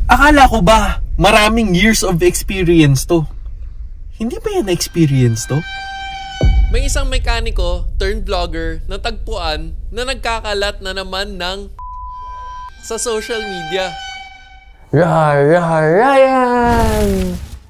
Akala ko ba maraming years of experience to? Hindi ba yan experience to? May isang mekaniko turned vlogger na tagpuan na nagkakalat na naman ng sa social media. Ryan!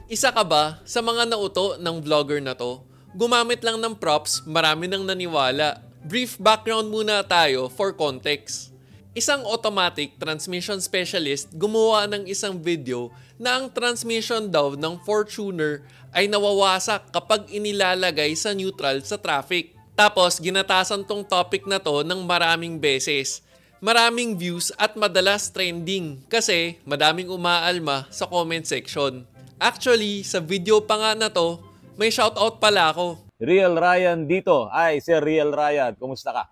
Isa ka ba sa mga nauto ng vlogger na to? Gumamit lang ng props, marami nang naniwala. Brief background muna tayo for context. Isang automatic transmission specialist gumawa ng isang video na ang transmission daw ng Fortuner ay nawawasak kapag inilalagay sa neutral sa traffic. Tapos ginatasan tong topic na to ng maraming beses. Maraming views at madalas trending kasi madaming umaalma sa comment section. Actually, sa video pa nga na to, may shoutout pala ako. Real Ryan dito. Ay, Sir Real Ryan, kumusta ka?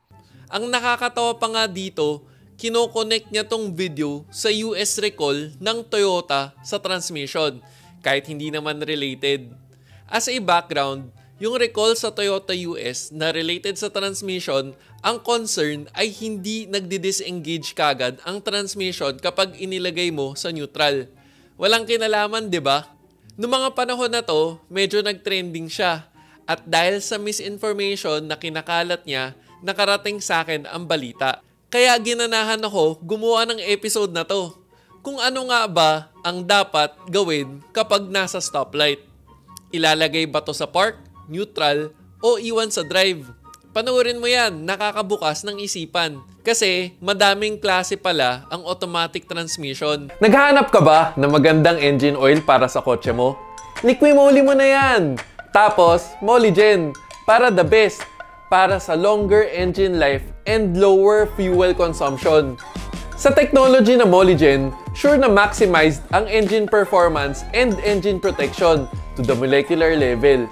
Ang nakakatawa pa nga dito, kino-connect niya tong video sa US recall ng Toyota sa transmission, kahit hindi naman related. As a background, yung recall sa Toyota US na related sa transmission, ang concern ay hindi nagdi-disengage kagad ang transmission kapag inilagay mo sa neutral. Walang kinalaman, di ba? Noong mga panahon na to, medyo nag-trending siya. At dahil sa misinformation na kinakalat niya, nakarating sa akin ang balita. Kaya ginanahan ako gumawa ng episode na to. Kung ano nga ba ang dapat gawin kapag nasa stoplight. Ilalagay ba to sa park, neutral, o iwan sa drive? Panoorin mo yan, nakakabukas ng isipan. Kasi madaming klase pala ang automatic transmission. Naghahanap ka ba ng magandang engine oil para sa kotse mo? Liqui-Moly mo na yan! Tapos, Molygen, para the best. Para sa longer engine life and lower fuel consumption. Sa technology na Molygen, sure na maximized ang engine performance and engine protection to the molecular level.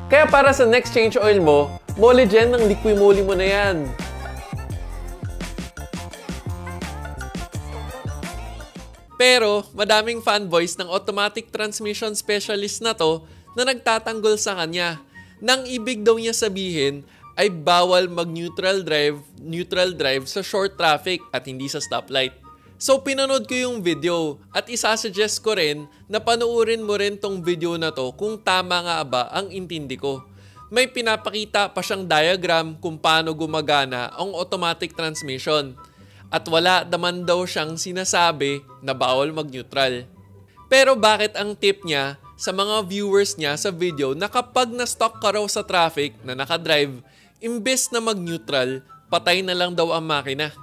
Kaya para sa next change oil mo, Molygen ng Liqui-Moly mo na yan. Pero madaming fanboys ng automatic transmission specialist na to na nagtatanggol sa kanya. Nang ibig daw niya sabihin ay bawal mag-neutral drive sa short traffic at hindi sa stoplight. So pinanood ko yung video at isasuggest ko rin na panoorin mo rin tong video na to kung tama nga ba ang intindi ko. May pinapakita pa siyang diagram kung paano gumagana ang automatic transmission. At wala naman daw siyang sinasabi na bawal mag-neutral. Pero bakit ang tip niya sa mga viewers niya sa video na kapag na-stuck ka raw sa traffic na nakadrive, imbes na mag-neutral, patay na lang daw ang makina?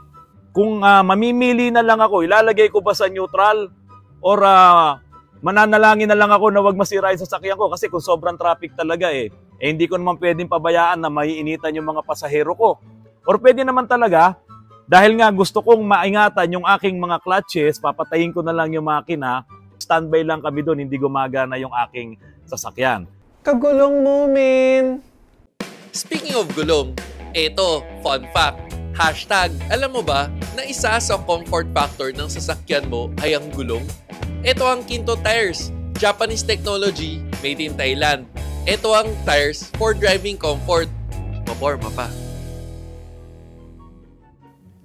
Kung mamimili na lang ako, ilalagay ko ba sa neutral? Or mananalangin na lang ako na wag masira yung sasakyan ko? Kasi kung sobrang traffic talaga hindi ko naman pwedeng pabayaan na maiinitan yung mga pasahero ko. Or pwede naman talaga, dahil nga gusto kong maingatan yung aking mga clutches, papatayin ko na lang yung makina, standby lang kami doon, hindi gumagana yung aking sasakyan. Kagulong mo, men! Speaking of gulong, eto, fun fact. Hashtag, alam mo ba na isa sa comfort factor ng sasakyan mo ay ang gulong? Ito ang Kinto Tires, Japanese technology made in Thailand. Ito ang tires for driving comfort. Maporma pa.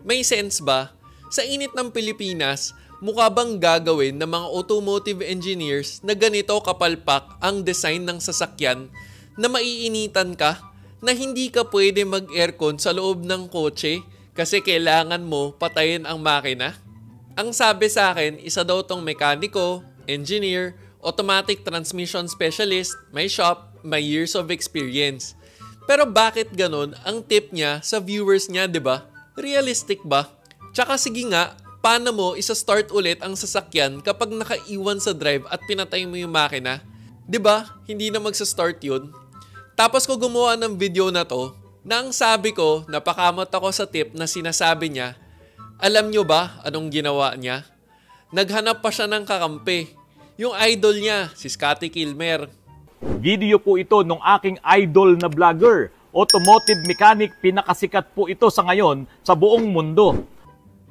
May sense ba? Sa init ng Pilipinas, mukha bang gagawin ng mga automotive engineers na ganito kapalpak ang design ng sasakyan na maiinitan ka? Na hindi ka pwede mag-aircon sa loob ng kotse kasi kailangan mo patayin ang makina? Ang sabi sa akin, isa daw tong mekaniko, engineer, automatic transmission specialist, may shop, may years of experience. Pero bakit ganun ang tip niya sa viewers niya, di ba? Realistic ba? Tsaka sige nga, paano mo isa-start ulit ang sasakyan kapag nakaiwan sa drive at pinatay mo yung makina? Di ba? Hindi na magsa-start yun. Tapos ko gumawa ng video na to, na ang sabi ko, napakamot ako sa tip na sinasabi niya. Alam nyo ba anong ginawa niya? Naghanap pa siya ng kakampi. Yung idol niya, si Scotty Kilmer. Video po ito ng aking idol na vlogger. Automotive mechanic, pinakasikat po ito sa ngayon sa buong mundo.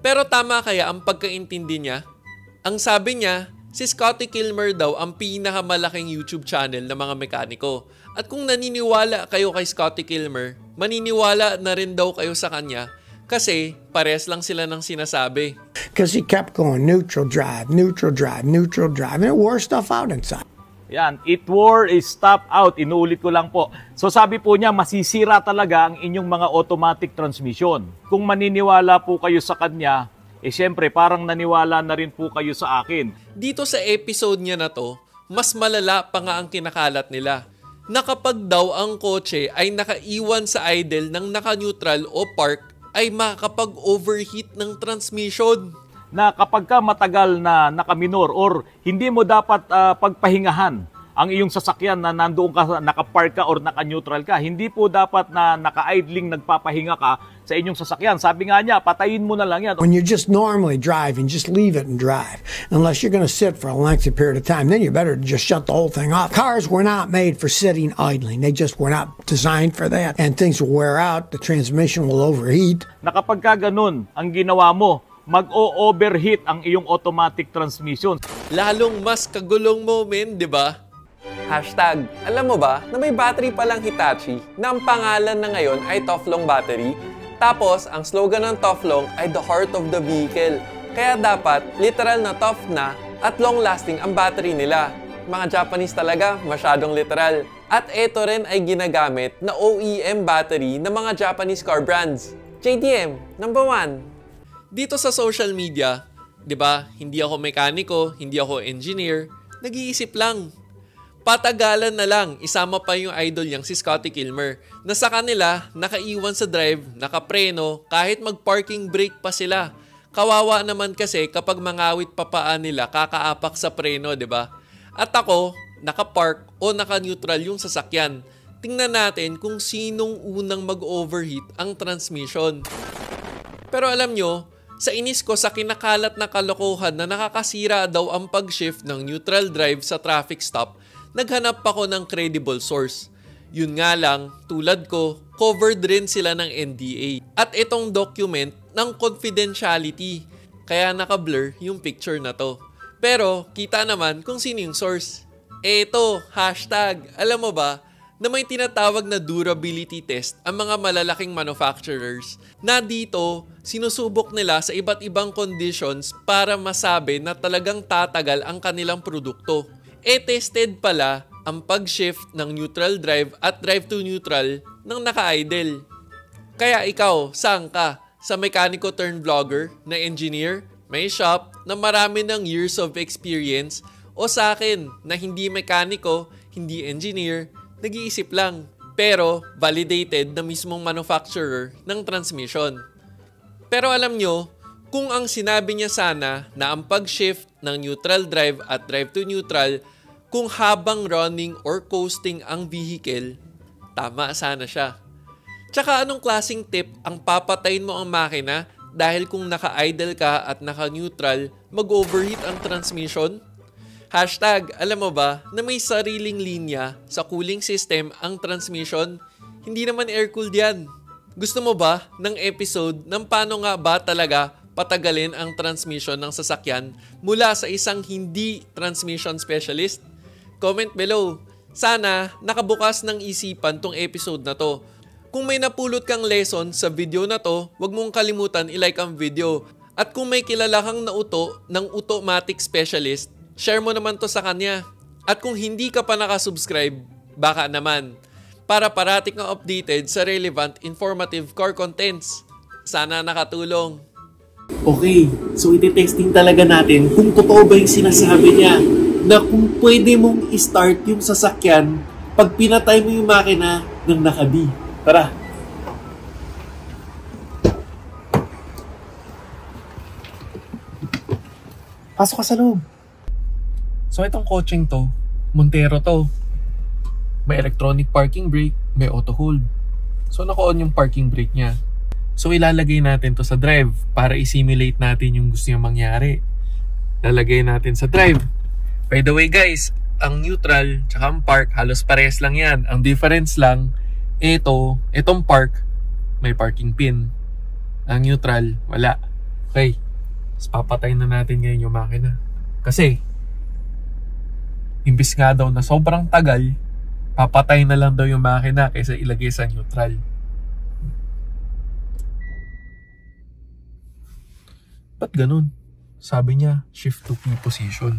Pero tama kaya ang pagkaintindi niya? Ang sabi niya, si Scotty Kilmer daw ang pinakamalaking YouTube channel ng mga mekaniko. At kung naniniwala kayo kay Scotty Kilmer, maniniwala na rin daw kayo sa kanya Kasi pares lang sila ng sinasabi. Because he kept going neutral drive, neutral drive, neutral drive, and it wore stuff out inside. Yan, it wore is stop out. Inuulit ko lang po. So sabi po niya, masisira talaga ang inyong mga automatic transmission. Kung maniniwala po kayo sa kanya, syempre parang naniwala na rin po kayo sa akin. Dito sa episode niya na to, mas malala pa nga ang kinakalat nila. Na kapag daw ang kotse ay nakaiwan sa idle ng naka-neutral o park, ay makakapag-overheat ng transmission. Na kapag ka matagal na nakaminor or hindi mo dapat pagpahingahan ang iyong sasakyan na nandoon ka, nakapark ka or naka-neutral ka, hindi po dapat na naka-idling nagpapahinga ka sa inyong sasakyan. Sabi nga niya, patayin mo na lang yan. When you just normally driving, just leave it and drive. Unless you're going to sit for a lengthy period of time, then you better just shut the whole thing off. Cars were not made for sitting idling. They just were not designed for that. And things will wear out, the transmission will overheat. Na kapag ka ganun ang ginawa mo, mag-o-overheat ang iyong automatic transmission. Lalong mas kagulong moment, di ba? Hashtag, alam mo ba na may battery palang Hitachi na ang pangalan na ngayon ay Toflong Battery? Tapos, ang slogan ng Toflong ay the heart of the vehicle. Kaya dapat, literal na tough na at long-lasting ang battery nila. Mga Japanese talaga, masyadong literal. At ito rin ay ginagamit na OEM battery ng mga Japanese car brands. JDM, number 1. Dito sa social media, 'di ba? Hindi ako mekaniko, hindi ako engineer, nag-iisip lang. Patagalan na lang, isama pa yung idol niyang si Scotty Kilmer, na sa kanila nakaiwan sa drive, nakapreno, kahit mag-parking brake pa sila. Kawawa naman kasi kapag mangawit pa paan nila, kakaapak sa preno, 'di ba? At ako, naka-park o naka-neutral yung sasakyan. Tingnan natin kung sinong unang mag-overheat ang transmission. Pero alam nyo, sa inis ko sa kinakalat na kalokohan na nakakasira daw ang pag-shift ng neutral drive sa traffic stop, naghanap ako ng credible source. Yun nga lang, tulad ko, covered rin sila ng NDA. At itong document ng confidentiality, kaya naka-blur yung picture na to. Pero kita naman kung sino yung source. Eto, hashtag, alam mo ba, na may tinatawag na durability test ang mga malalaking manufacturers na dito sinusubok nila sa iba't ibang conditions para masabi na talagang tatagal ang kanilang produkto. Tested pala ang pag-shift ng neutral drive at drive to neutral ng naka-idle. Kaya ikaw, saan ka? Sa mekaniko turn vlogger na engineer, may shop na marami ng years of experience, o sa akin na hindi mekaniko, hindi engineer, nag-iisip lang, pero validated na mismong manufacturer ng transmission. Pero alam nyo, kung ang sinabi niya sana na ang pag-shift ng neutral drive at drive to neutral kung habang running or coasting ang vehicle, tama sana siya. Tsaka anong klaseng tip ang papatayin mo ang makina dahil kung naka-idle ka at naka-neutral, mag-overheat ang transmission? Hashtag, alam mo ba na may sariling linya sa cooling system ang transmission? Hindi naman air-cooled yan. Gusto mo ba ng episode ng paano nga ba talaga patagalin ang transmission ng sasakyan mula sa isang hindi transmission specialist? Comment below. Sana nakabukas ng isipan tong episode na to. Kung may napulot kang lesson sa video na to, huwag mong kalimutan i-like ang video. At kung may kilala kang nauto ng automatic specialist, share mo naman to sa kanya. At kung hindi ka pa nakasubscribe, baka naman, para parating kang updated sa relevant informative car contents. Sana nakatulong. Okay, so iti-testing talaga natin kung totoo ba yung sinasabi niya na kung pwede mong i-start yung sasakyan pag pinatay mo yung makina ng naka-D. Tara! Pasok ka sa loob. So itong coaching to, Montero to. May electronic parking brake, may auto hold. So naka-on yung parking brake niya. So ilalagay natin to sa drive para i-simulate natin yung gusto niyang mangyari. Lalagay natin sa drive. By the way guys, ang neutral tsaka ang park halos parehas lang yan. Ang difference lang, itong park may parking pin. Ang neutral, wala. Okay, so papatay na natin ngayon yung makina. Kasi imbis nga daw na sobrang tagal, papatay na lang daw yung makina kaysa ilagay sa neutral. Ba't ganun? Sabi niya, shift to P position.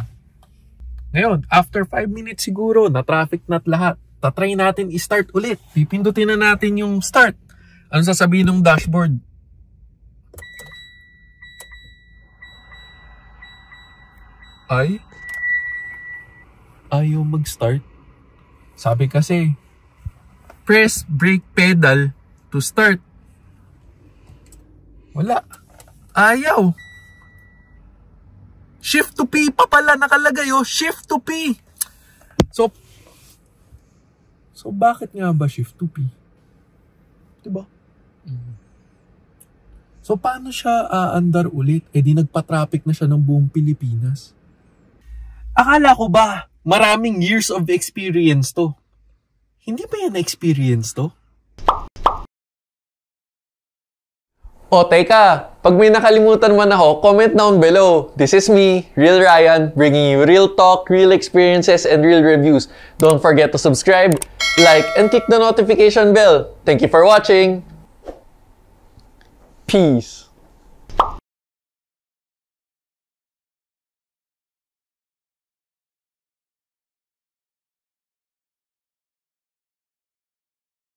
Ngayon, after 5 minutes siguro, na-traffic na't lahat. Tatry natin i-start ulit. Pipindutin na natin yung start. Ano sasabihin ng dashboard? Ayaw mag-start. Sabi kasi, press brake pedal to start. Wala. Ayaw. Shift to P pa pala nakalagay, oh. Shift to P. So bakit nga ba shift to P? Diba? So paano siya aandar ulit? Eh di nagpa-traffic na siya ng buong Pilipinas. Akala ko ba maraming years of experience to? Hindi ba yan experience to? O teka, pag may nakalimutan man ako, comment down below. This is me, Real Ryan, bringing you real talk, real experiences, and real reviews. Don't forget to subscribe, like, and click the notification bell. Thank you for watching. Peace.